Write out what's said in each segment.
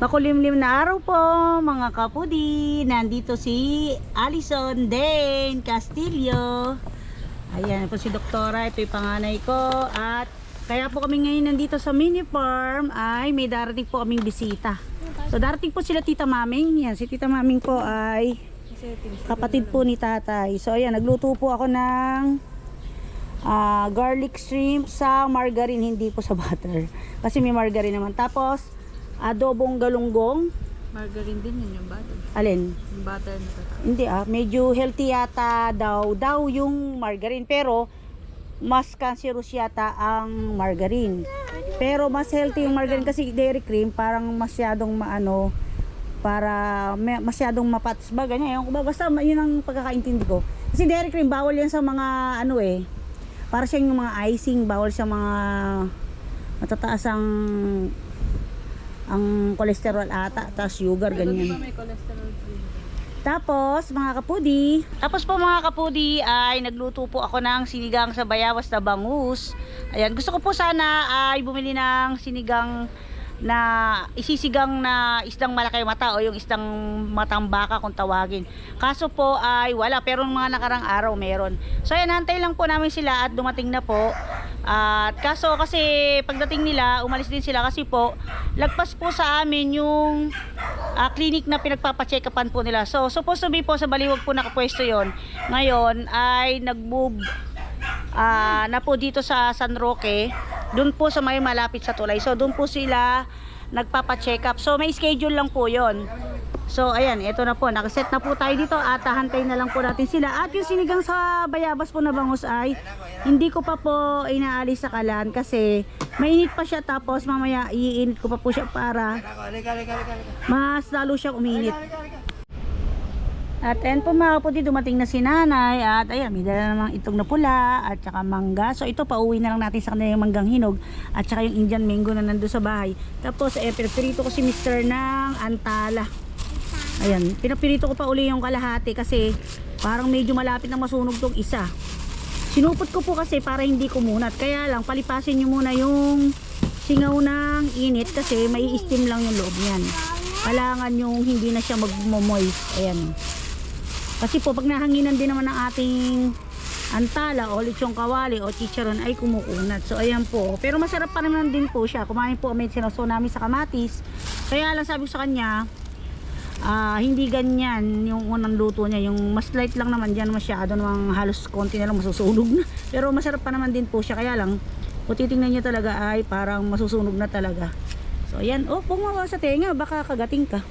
Makulimlim na araw po mga kapudi. Nandito si Alison Dane Castillo. Ayan po si Doktora. Ito yung panganay ko. At kaya po kami ngayon nandito sa mini farm ay may darating po kaming bisita. So darating po sila Tita Maming. Yan, si Tita Maming po ay kapatid po ni Tatay. So ayan, nagluto po ako ng garlic shrimp sa margarine, hindi po sa butter. Kasi may margarine naman. Tapos adobong galunggong. Margarine din yun yung butter. Alin? Yung butter na tata. Hindi medyo healthy yata daw yung margarine, pero mas cancerous yata ang margarine. Pero mas healthy yung margarine kasi dairy cream parang masyadong masyadong mapatas ba ganyan. Basta yun ang pagkakaintindi ko. Kasi dairy cream bawal yan sa mga para siyang yung mga icing, bawal sa mga matataas ang cholesterol ata, tapos sugar, ganyan. May cholesterol free. Tapos mga kapudi ay nagluto po ako ng sinigang sa bayawas na bangus. Ayan, gusto ko po sana ay bumili ng sinigang na isisigang na isdang malaki mata o yung isdang matang baka kung tawagin. Kaso po ay wala, pero mga nakarang araw meron. So ayan, hantay lang po namin sila at dumating na po. At kaso kasi pagdating nila, umalis din sila kasi po lagpas po sa amin yung clinic na pinagpapacheck-upan po nila. So supposed to be po sa Baliwag po nakapwesto yon. Ngayon ay nag-move na po dito sa San Roque, doon po sa may malapit sa tulay. So doon po sila nagpapa-check up. So may schedule lang po yon. So ayan, ito na po, nakaset na po tayo dito at hantay na lang po natin sila. At yung sinigang sa bayabas po na bangus ay hindi ko pa po inaalis sa kalan kasi mainit pa siya, tapos mamaya iinit ko pa po siya para mas lalo siyang uminit. At ayan po mga kapatid, dumating na si nanay at ayan, may dala namang itong na pula at saka mangga. So ito, pauwi na lang natin sa kanila yung manggang hinog at saka yung Indian mango na nando sa bahay. Tapos pinapirito ko si Mr. ng antala. Ayan, pinapirito ko pa uli yung kalahati kasi parang medyo malapit na masunog tong isa. Sinupot ko po kasi para hindi kumunat. Kaya lang, palipasin nyo muna yung singaw ng init kasi may steam lang yung loob niyan. Kailangan yung hindi na siya magmo-moist. Ayan. Kasi po pag nahanginan din naman ng ating antala o lechong kawali o chicharon ay kumukunat. So ayan po. Pero masarap pa naman din po siya. Kumain po kami sinaso namin sa kamatis. Kaya lang sabi ko sa kanya, hindi ganyan yung unang luto niya. Yung mas light lang naman dyan, masyado namang halos konti na lang masusunog na. Pero masarap pa naman din po siya. Kaya lang, kung titingnan niya talaga ay parang masusunog na talaga. So ayan, pumawa sa tenga, baka kagating ka.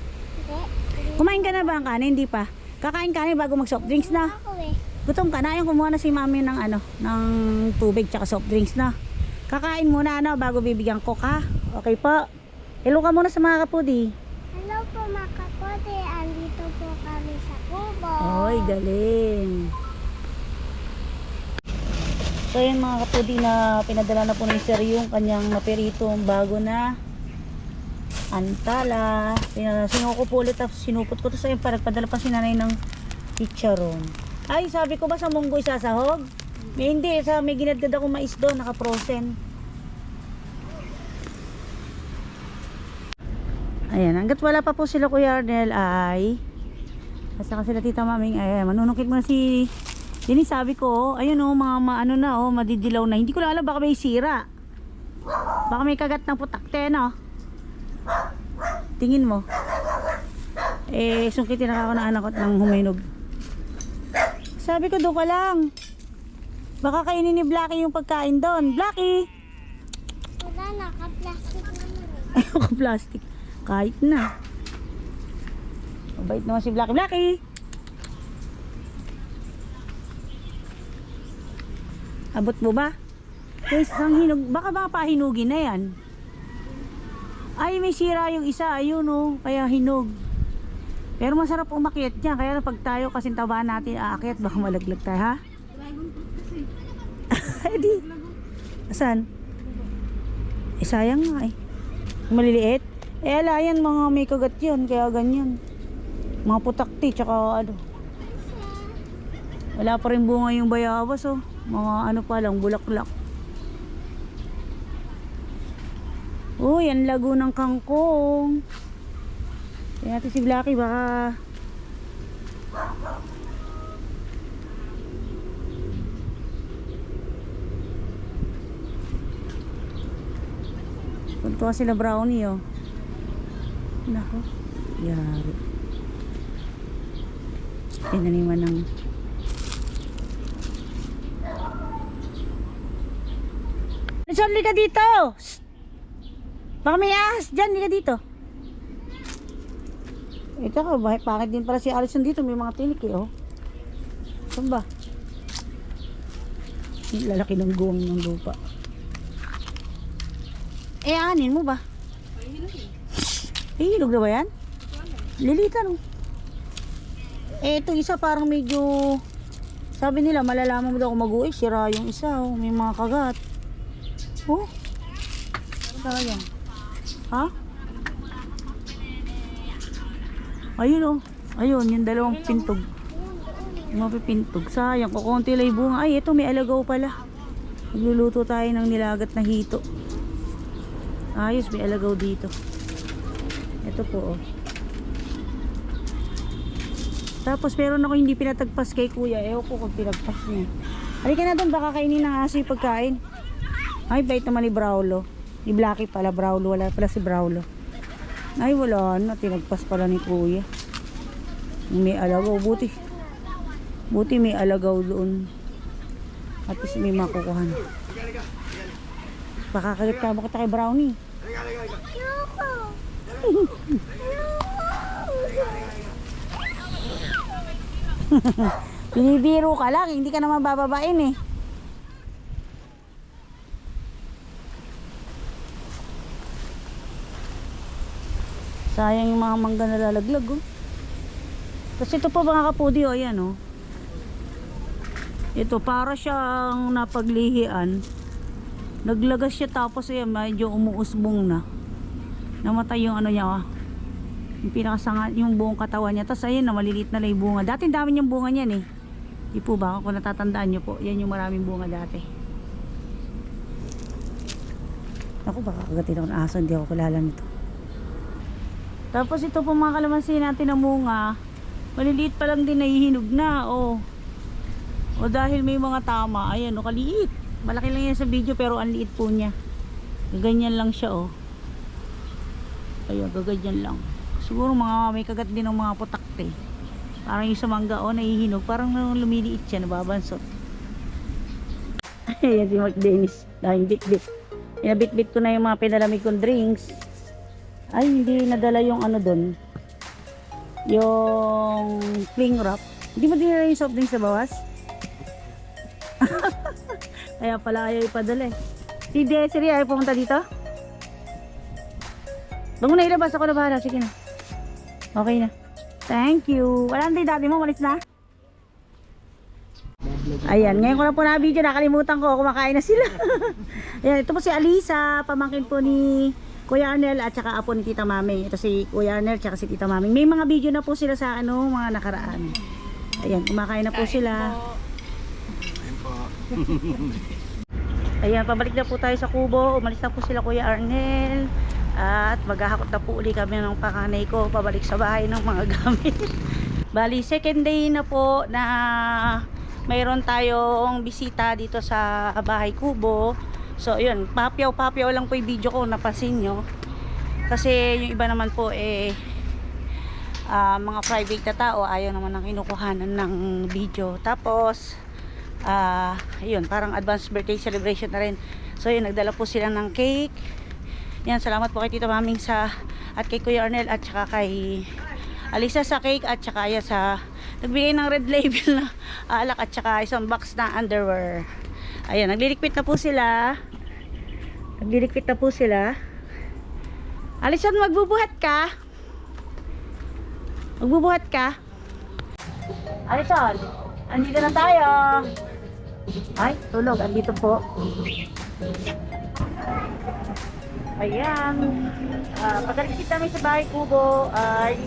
Kumain ka na ba ang kanin? Hindi pa. Kakain ka na bago mag soft drinks na. Gutom ka na, yung kumuha na si mami ng ng tubig tsaka soft drinks na. Kakain muna bago bibigyan ko ka. Okay po. Hello ka muna sa mga kapudi. Hello po mga kapatid, andito po kami sa kubo. Oy, galing. So yun mga kapudi, na pinadala na po ni Sir yung kanyang naperitong bago na antala. Sinuko po ulit, sinupot ko to sa yung paragpadala pa si nanay ng chicharon. Ay, sabi ko ba sa munggo isasahog? May hindi, may ginadgad akong mais doon, naka-frozen. Ayan, hanggat wala pa po sila Kuya Arnel ay saka sila Tita Maming ay manunungkit muna si Dini. Sabi ko, ayun mga madidilaw na. Hindi ko lang alam, baka may sira. Baka may kagat ng putakte, no? Tingin mo. Sungkitin na ako ng anak ko ng huminog. Sabi ko, doon ka lang. Baka kainin ni Blackie yung pagkain doon. Blackie! Wala, naka-plastic naman. Ayoko plastic. Kahit na. Mabait naman si Blackie. Blackie! Abot mo ba? Guys, ang hinog. Baka pahinugin na yan. Ay, may sira yung isa. Ayun kaya hinog. Pero masarap umakyat niya. Kaya pag tayo kasing tabaan natin aakyat, baka malaglag tayo, ha? Ay, di. Asan? Sayang nga eh. Maliliit. Ala, yan mga may kagat yun. Kaya ganyan. Mga putakti, tsaka wala pa rin bunga yung bayabas, Mga pa lang, bulaklak. Uy, ang lago ng kangkong. Tingnan natin si Blacky, baka tuntua sila brownie oh. Nako, yari. Tinaniman ng Charlie ka dito. Shh. Baka may ahas dyan, hindi ka dito. Ito ka, bakit din pala si Alison dito? May mga tinik eh, oh. Saan ba? Lalaki ng guwang ng lupa. Eh, anin mo ba? Eh, hilog na ba yan? Lilitan, oh. Eh, ito isa parang medyo, sabi nila, malalaman mo daw kung mag-uwi. Sira yung isa, oh. May mga kagat. Oh. Sayang. Ha? Ayun oh. Ayun, yung dalawang pintog. Yung mapipintog. Sayang, kukunti lang yung bunga. Ay, ito may alagaw pala. Magluluto tayo ng nilagat na hito. Ayos, may alagaw dito. Ito po oh. Tapos meron ako hindi pinatagpas kay kuya. Ewan ko kung pinagpas niya. Halika na doon, baka kainin ng aso yung pagkain. Ay, bait naman ni Braulo. Ni Blacky pala, Braulo. Wala pala si Braulo. Ay, wala na. Tinagpas pala ni kuya. May alagaw. Buti may alagaw doon. At least may makukuha na. Baka kalit ka mo kita kay Brownie. Binibiro ka lang. Hindi ka naman bababain eh. Sayang yung mga mangga na lalaglag oh. Tapos ito pa mga kapudi oh, ayan oh. Ito para siyang napaglihian. Naglagas siya tapos ayan medyo umuusbong na. Namatay yung ano niya oh. Yung pinakasanga, yung buong katawan niya. Tapos ayan na maliliit na lang yung bunga. Dati dami niyang bunga niyan eh. Di po ba kung natatandaan niyo po. Yan yung maraming bunga dati. Ako baka kagatin ako ng aso. Hindi ako kilala nito. Tapos ito po mga kalamansi natin na bunga, maliliit pa lang din nahihinog na oh. O dahil may mga tama, ayan o kaliit. Malaki lang yan sa video pero ang liit po niya. Gaganyan lang siya oh. Ayun, gaganyan lang. Siguro mga may kagat din ng mga putakte. Parang yung sa mangga oh, nahihinog. Parang lumiliit siya, nababansot. Ayan si Mark Dennis. Dahil bit-bit. Inabit-bit ko na yung mga pinalamig kong drinks. Ay, hindi nadala yung ano doon. Yung cling wrap. Hindi mo dinala yung soft drinks sa bawas? Kaya pala ayaw ipadala eh. Si Desiree ayaw pumunta dito? Bago na ilabas ako na bahala. Sige na. Okay na. Thank you. Wala nang daddy mo. Malis na. Ayan. Ngayon ko na po na video. Nakalimutan ko. Kumakain na sila. Ayan. Ito po si Alisa. Pamangkin po ni Kuya Arnel at saka apo ni Tita Mami. Ito si Kuya Arnel at saka si Tita Mami. May mga video na po sila sa ano, mga nakaraan. Ayan, kumakain na po sila. Ayan, pabalik na po tayo sa kubo. Umalis na po sila Kuya Arnel. At maghahakot na po uli kami ng panganay ko. Pabalik sa bahay ng mga gamit. Bali, second day na po na mayroon tayong bisita dito sa bahay kubo. So, yun, papyaw lang po yung video ko, napansin nyo. Kasi yung iba naman po, mga private na tao, ayaw naman ang kinukuhanan ng video. Tapos, yun, parang advanced birthday celebration na rin. So, yun, nagdala po sila ng cake. Yan, salamat po kay Tita Maming at kay Kuya Arnel, at saka kay Alisa sa cake, at saka yan nagbigay ng red label na alak, at saka isang box na underwear. Ayan, nagliligpit na po sila. Alison, magbubuhat ka? Alison, andito na tayo. Ay, tulog. Andito po. Ayan. Pagkalikit namin sa bahay kubo ay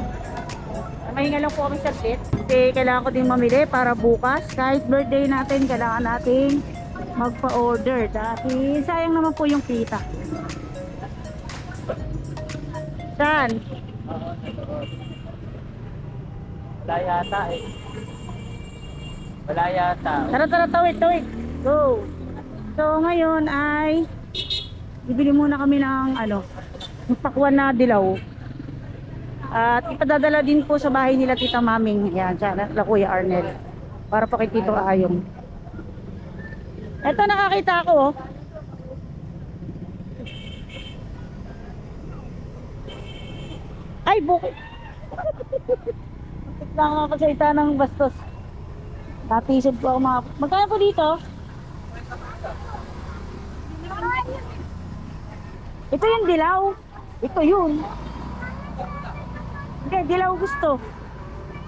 mahinga lang po kami saglit. Kasi kailangan ko din mamili para bukas. Kahit birthday natin, kailangan natin magpa-order dahil sayang naman po yung kita. Saan? Oo, nanood. Wala yata eh. Wala yata. Tara, tara, tawid, tawid. Go. So, ngayon ay bibili muna kami ng yung pakwan na dilaw. At ipadadala din po sa bahay nila Tita Maming. Yan, siya, na Kuya Arnel. Para po kay Tito Ayong. Eto, nakakita ako, oh. Ay, bukit. Bakit na ako makapagsalita ng bastos? Tatisod po ako mga... Magkano po dito? Ito yung dilaw. Ito yun. Hindi, dilaw gusto.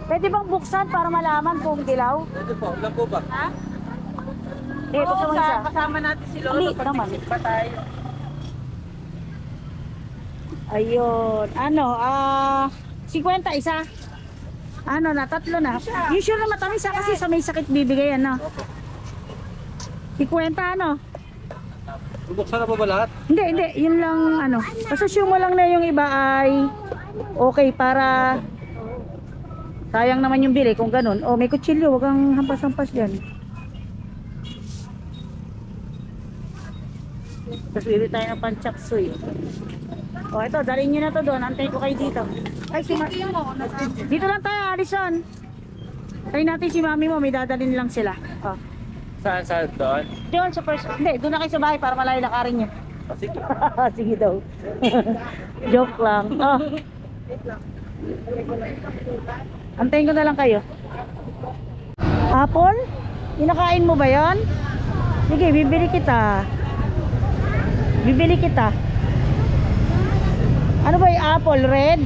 Pwede bang buksan para malaman kung dilaw? Pwede po, ilan po ba? Ha? Eh, buksan mo isa. Kasama natin si Lolo. Maliit naman. Pa tayo. Ayun. 50 isa. Na, 3 na. Usually na matamis kasi sa may sakit bibigay yan, no? 50 Bubuksan na po ba lahat? Hindi, hindi. Yun lang, Pasasyo mo lang na yung iba ay okay para sayang naman yung bili kung ganun. O, may kutsilyo. Huwag kang hampas-hampas dyan. Tapos bili tayo ng panchaksoy. O, ito. Dalhin nyo na to doon. Antay ko kayo dito. Ay, dito lang tayo, Alison. Tayo natin si mami mo. May dadalhin lang sila. O. Saan doon? Doon sa first. Hindi, doon na kayo sa bahay para malayo lakarin nyo. Oh, sige. Sige daw. Joke lang. Oh. Antayin ko na lang kayo. Apple? Kinakain mo ba yan? Sige, bibili kita. Bibili kita. Ano ba yung apple? Red?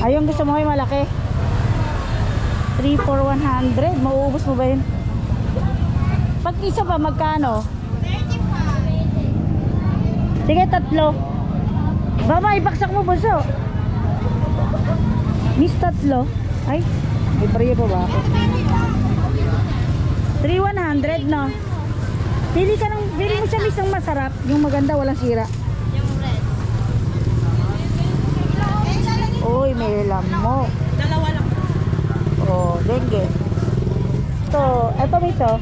Ayun, gusto mo yung malaki? 3 for 100. Mauubos mo ba yun? Pag isa ba, magkano? 35. Sige, 3. Baba, ibaksak mo, bunso. Miss, 3. Ay, may bariya pa ba ako? 3,100, no? Pili mo siya, Miss, ang masarap. Yung maganda, walang sira. Yung red. Uy, may lamok. Dalawa lang. Oh, dengue. Eto Mito.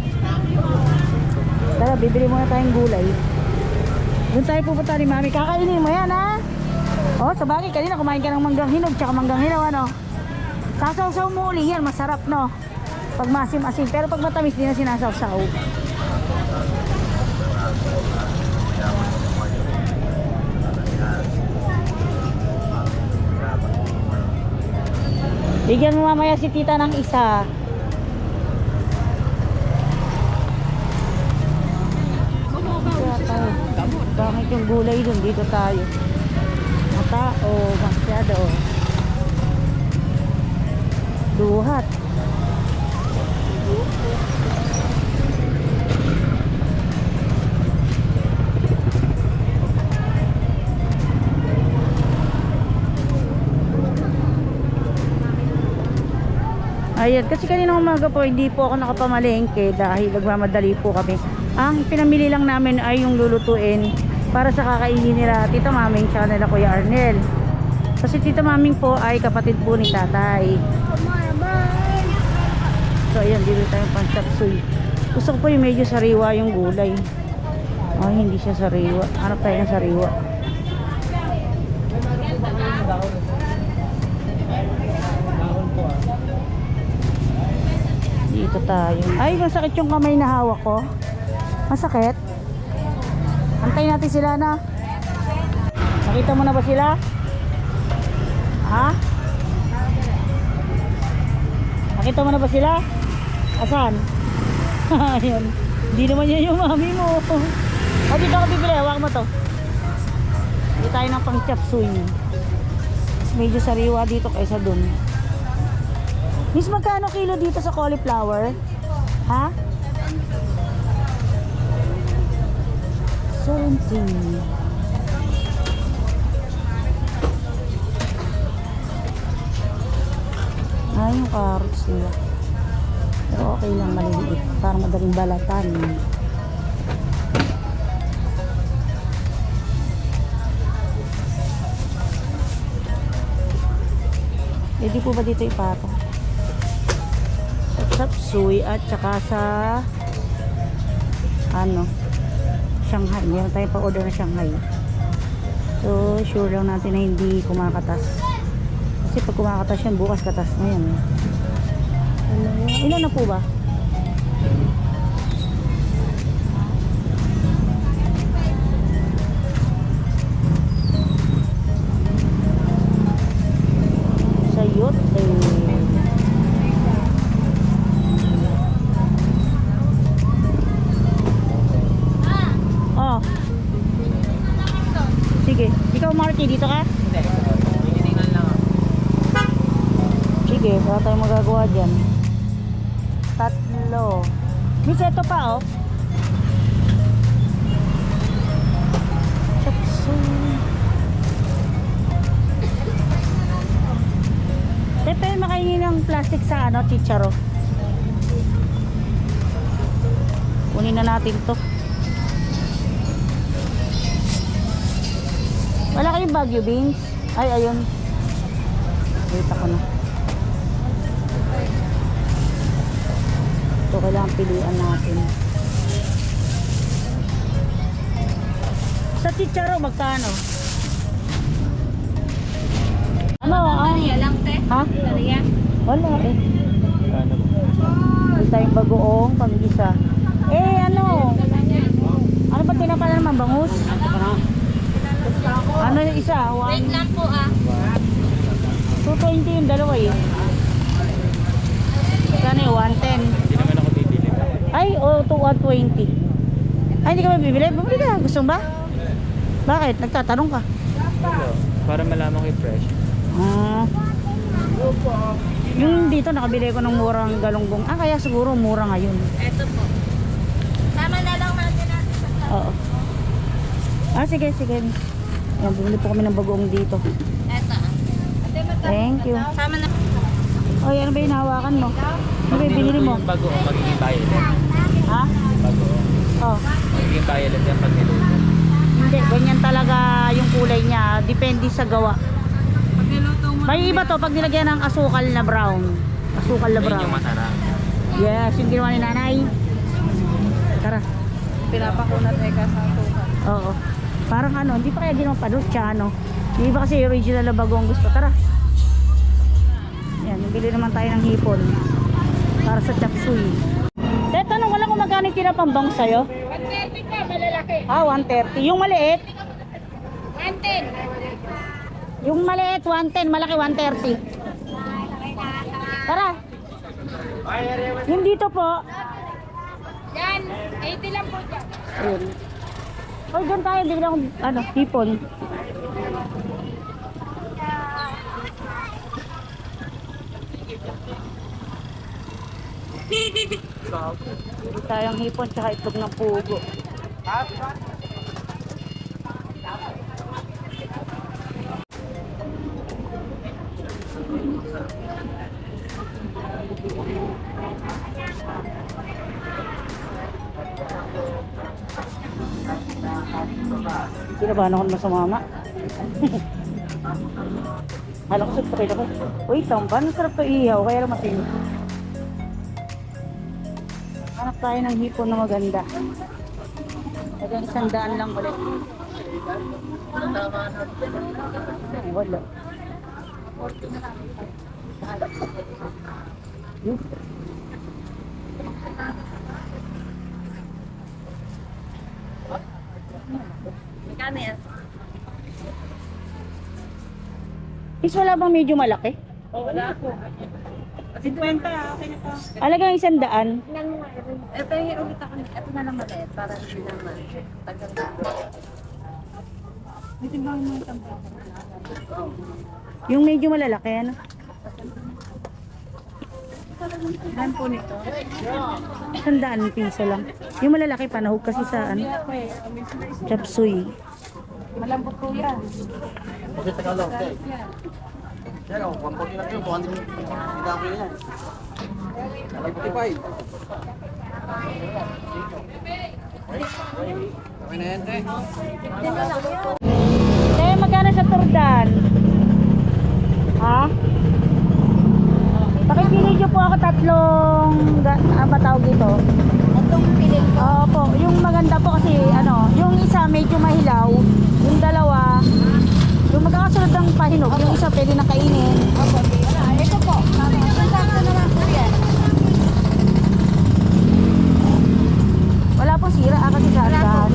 Tara, bibili muna tayong gulay. Doon tayo pupunta ni Mami. Kakainin mo yan, ha? Oh, sa bagay, kanina kumain ka ng manggang hinog tsaka manggang hilaw, ano? Sasaw-saw mo uli yan, masarap, no? Pag masim-asim. Pero pag matamis, di na sinasaw-saw. Bigyan mo mamaya si tita ng isa. Bakit yung gulay dun? Dito tayo. Mata o masyado. Duhat. Ayan, kasi kanina umaga po hindi po ako nakapamalengke dahil nagmamadali po kami. Ang pinamili lang namin ay yung lulutuin para sa kakainin nila Tita Maming tsaka nila Kuya Arnel. Kasi Tita Maming po ay kapatid po ni Tatay. So ayan, dito tayong panchapsuy. Gusto ko po yung medyo sariwa yung gulay. Ay, hindi siya sariwa. Hanap tayo ng sariwa. Dito tayo. Ay, masakit yung kamay na hawak ko. Masakit. Antayin natin sila na. Nakita mo na ba sila? Ha? Nakita mo na ba sila? Asan? Ayan. Hindi naman yan yung mami mo. O, dito ako bibili. Hawak mo to. Dito tayo ng pang chapsuy. Mas medyo sariwa dito kaysa dun. Miss, magkano kilo dito sa cauliflower? Ha? 17. Ay, yung carrots nila. Pero okay lang, maliliit. Para madaling balatan. Pwede po ba dito ipatong? Sa chop suey at saka sa ano, Shanghai. Meron tayong pa-order na Shanghai. So, sure lang natin na hindi kumakatas. Kasi pag kumakatas yan, bukas katas na yan. Ilan na po ba? Sayote. Oh. Sige. Ikaw, Marky, dito ka? Sige, wala tayong magagawa dyan. Tatlo. Miss, ito pa, oh. Chapsuy. Tepe, makainin ng plastic sa ano, chicharo. Kunin na natin to. Wala kayong Baguio beans? Ay, ayun. Wait ako na. Ito kailangan pilihan natin. Sa chicharo, magkano? Ano? Maria lang, te. Ha? Maria. Wala eh. Ano? Hindi tayong bagoong pag-isa. Eh, ano? Ano ba tinapala naman? Bangus? Ano yung isa? Wait lang po ah. 220 yung dalawa eh. Kano yung 110? Hindi naman ako bibili. Ay, o 220. Ay, hindi ka ba bibili? Bumili ka. Gusto mo ba? Bakit? Nagtatanong ka. Para malaman ko yung fresh. Ah. Yung dito nakabili ko ng murang galunggong. Ah, kaya siguro mura ngayon. Eto po. Sama na lang natin sa Oo. Ah, sige, sige. Yan, bumili po kami ng bagoong dito. Eto ah. Thank you. Sama na. Oy, ano ba yung hawakan mo? Ano ba yung binili mo? Yung bago, magiging violet. Ha? Bago. Oh. Magiging violet yan pag niluto. Hindi, ganyan talaga yung kulay niya. Depende sa gawa. Pag niluto mo. May iba to pag nilagyan ng asukal na brown. Asukal na Yun brown. yung masarap. Yes, yung ginawa ni nanay. Tara. Pinapakunat eka sa suka. Oo. Parang ano, hindi pa kaya ginawa panucha, ano. Hindi ba kasi original na bago ang gusto? Tara. Yan, bili naman tayo ng hipon. Para sa chop suey. Teka, tanong, wala kung magkano tinapambang sa'yo? 130 pa, malalaki. Ah, 130. Yung maliit? 110. Yung maliit, 110. Malaki, 130. Tara. Yung dito po. Yan, 80 lang po dyan. Ayun. Hoy, doon tayo. Bigla akong, ano, hipon. Bili tayong hipon tsaka itlog ng pugo. Kinabahan ako naman sa mama. Hala ko sa pakita ko. Uy, tamban. Sarap to ihaw. Kaya lang matin. Hanap tayo ng hipon na maganda. Hanggang 100 lang ulit. Ay, wala. Magkano yan? Is wala bang medyo malaki? Oh, wala po. 50 okay na to. Alagang 100. Ito yung ulit ako. Ito na lang maliit. Para hindi naman. Tagal na. Dito ba yung mga tambang? Yung medyo malalaki, ano? Ilan po nito? 100 piso lang. Yung malalaki panahog kasi sa ano, chop suey. Malambot po yan. Kasi Tagalog, okay. Kaya ako, 140 lang yun, 200 hindi ako yan. 45. Okay na yan, te. Kaya magkano sa turdan? Ha? Nag-video po ako tatlong, ba tawag ito? Itong piling ko. Opo, yung maganda po kasi yung isa medyo mahilaw, yung dalawa, yung magkakasunod ng pahinog, yung isa pwede na kainin. Opo, ito po. Sakto naman po yan. Wala pong sira, kasi saan.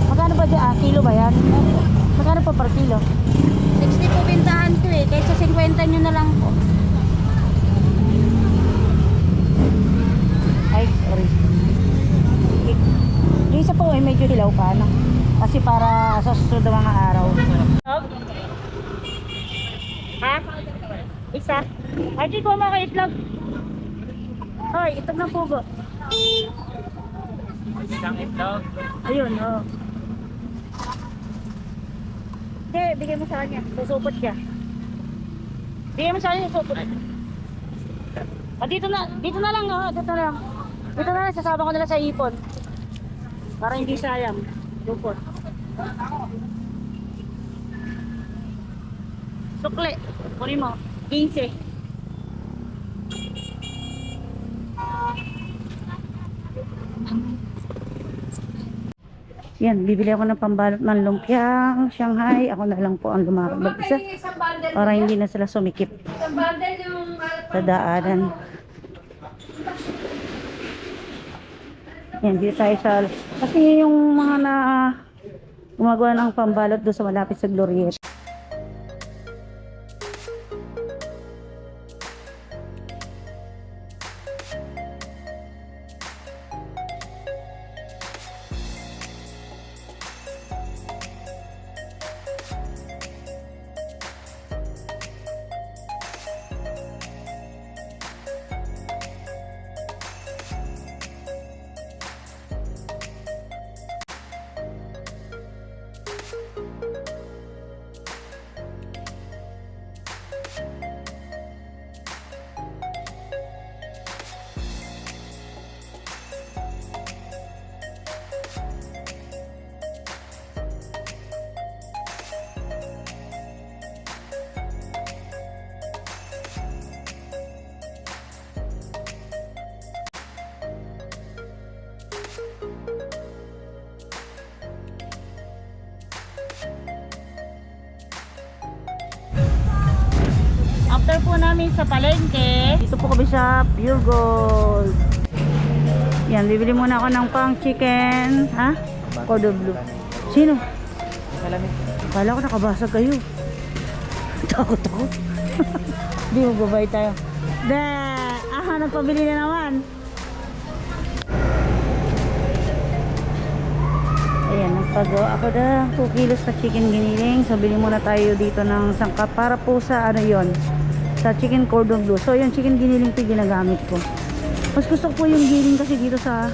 Magkano ba dyan? Kilo ba yan? Magkano po per kilo? 60 po bintahan ko eh. Kahit sa 50 nyo na lang po. Ay, sorry. Yung isa po ay medyo hilaw pa, no? Kasi para sa susunod na mga araw. Ha? Isa? Ay, di ko makaitlog. Hoy, itlog ng pugo. Isang itlog. Ayun, oh. Hindi, bigay mo sa kanya. Susupot siya. Bigay mo sa kanya, susupot. Ah, dito na lang, oh. Dito na lang. Dito na lang, sasama ko nila sa ipon. Para hindi sayang. Supot. Sukli. Kunin mo. 15. Yan, bibili ako ng pambalot ng lumpiang Shanghai. Ako na lang po ang lumakad mag-isa para hindi na sila sumikip sa daanan. Yan, dito tayo sa... Kasi yung mga na gumagawa ng pambalot doon sa malapit sa Glorieta. After po namin sa palengke, dito po kami sa Pure Gold. Yan, bibili muna ako ng pang chicken. Ha? Cordon Bleu. Sino? Salamin. Kala ko nakabasag kayo. Takot ako. Di mo babay tayo. Nagpabili na naman. Ayan, nagpagawa ako na 2 kilos na chicken giniling. So, bili muna tayo dito ng sangkap para po sa sa chicken cordon bleu. So, yung chicken giniling po ginagamit ko. Mas gusto ko po yung giling kasi dito sa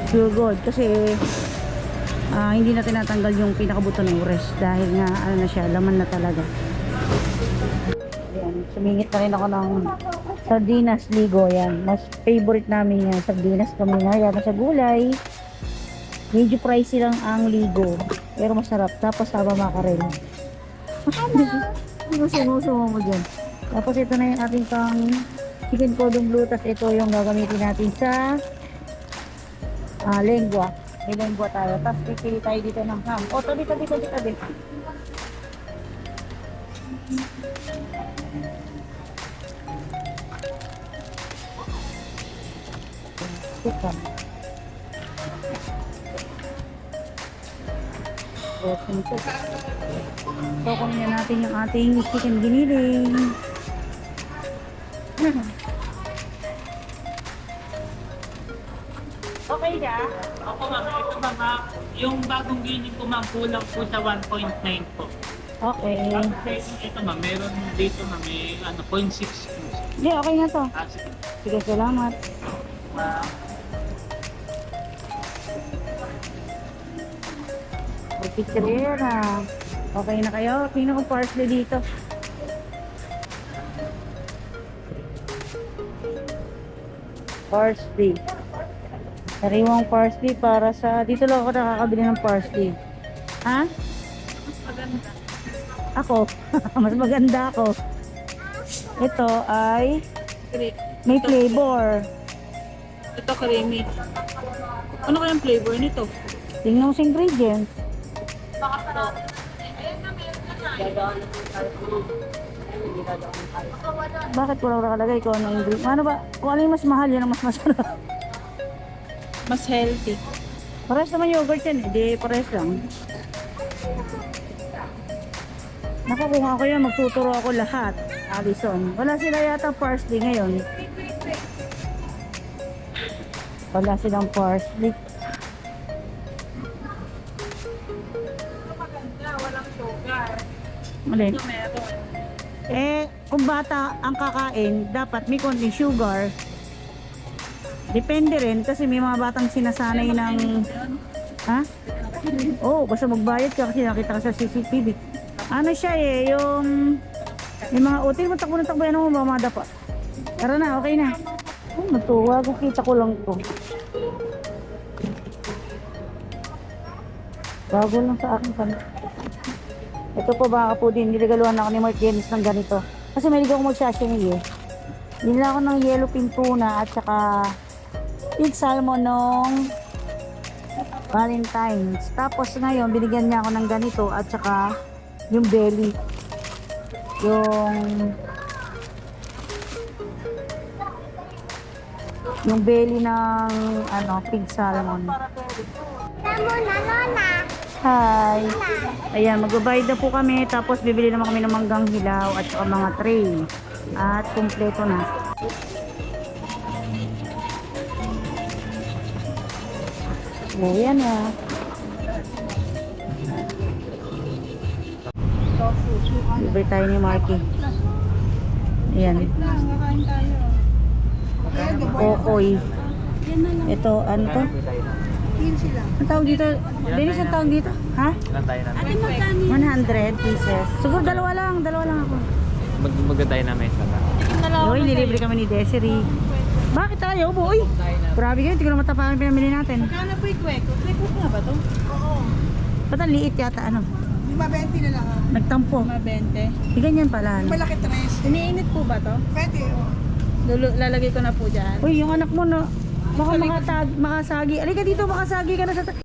Pure Gold. Kasi, hindi na tinatanggal yung pinakabuto ng res. Dahil nga, na siya, laman na talaga. Ayan, sumingit na rin ako ng sardinas ligo. Yan, mas favorite namin yan. Sardinas kami na. Yan, sa gulay. Medyo pricey lang ang ligo. Pero masarap. Tapos sama makarel. Sumo mo dyan. Tapos ito na yung ating pang chicken cordon bleu. Tapos ito yung gagamitin natin sa lengua. May lengua tayo. Tapos pipili tayo dito ng ham. O, tabi. Chicken. So, kunin natin yung ating chicken giniling. Okay na? Ako ma'am, ito mga, yung bagong gining ko ma'am, kulang po sa 1.9 po. Okay. Tapos ito ma'am, meron dito ma'am, may 0.6 po. Hindi, okay na to. Sige. Sige, salamat. May pizzeria. Okay na kayo? Tingnan ko parsley dito. Parsley. Sariwang parsley para sa... Dito lang ako nakakabili ng parsley. Ha? Mas maganda. Ako. Mas maganda ako. Ito ay... May flavor. Ito creamy. Ano kayang flavor nito? Tingnan mo sa ingredients. Bakit wala nakalagay kung ano ingredients? Ano ba? Kung ano yung mas mahal, yun ang mas masarap. Mas healthy. Pares naman yogurt yan, hindi pares lang. Nakukuha ko yan, magtuturo ako lahat. Alison. Wala sila yata parsley ngayon. Wala silang parsley. Alin? Eh, kung bata ang kakain, dapat may konting sugar. Depende rin kasi may mga batang sinasanay ng... Ha? Oo, basta magbayad ka kasi nakita ka sa CCTV. Ano siya eh, yung... May mga util, matakbo na takbo yan mo, mamadapa. Tara na, okay na. Oh, natuwa, kita ko lang to. Bago lang sa akin pala. Ito po mga kapudin, niligaluhan ako ni Mark Dennis ng ganito. Kasi may ligaw ko mag-sashimi eh. Nila ako ng yellow pin tuna at saka pig salmon nung Valentine's. Tapos ngayon, binigyan niya ako ng ganito at saka yung belly. Yung belly ng ano, pig salmon. Tamo na, Lola. Hi! Ayan, magbabayad na po kami. Tapos bibili naman kami ng manggang hilaw at saka mga tray. At kumpleto na. Ayan na. Libre tayo ni Marky. Ayan. Okoy. Ito, ano to? Ang tawag dito? Dennis, ang tawag dito? Ha? Ilan tayo namin? 100 pieces. Siguro dalawa lang ako. Maganda na may isa. Uy, nilibre kami ni Desiree. Bakit tayo, boy? Grabe kayo, hindi ko na matapakan pinamili natin. Kano po yung kwek? Kwek nga ba to? Oo. Ba't ang liit yata, ano? 5.20 na lang. Nagtampo. 5.20. Di ganyan pala, ano? Malaki tres. Iniinit po ba to? Pwede. Lalagay ko na po dyan. Uy, yung anak mo, no? Baka makasagi. Alika dito, makasagi ka na sa...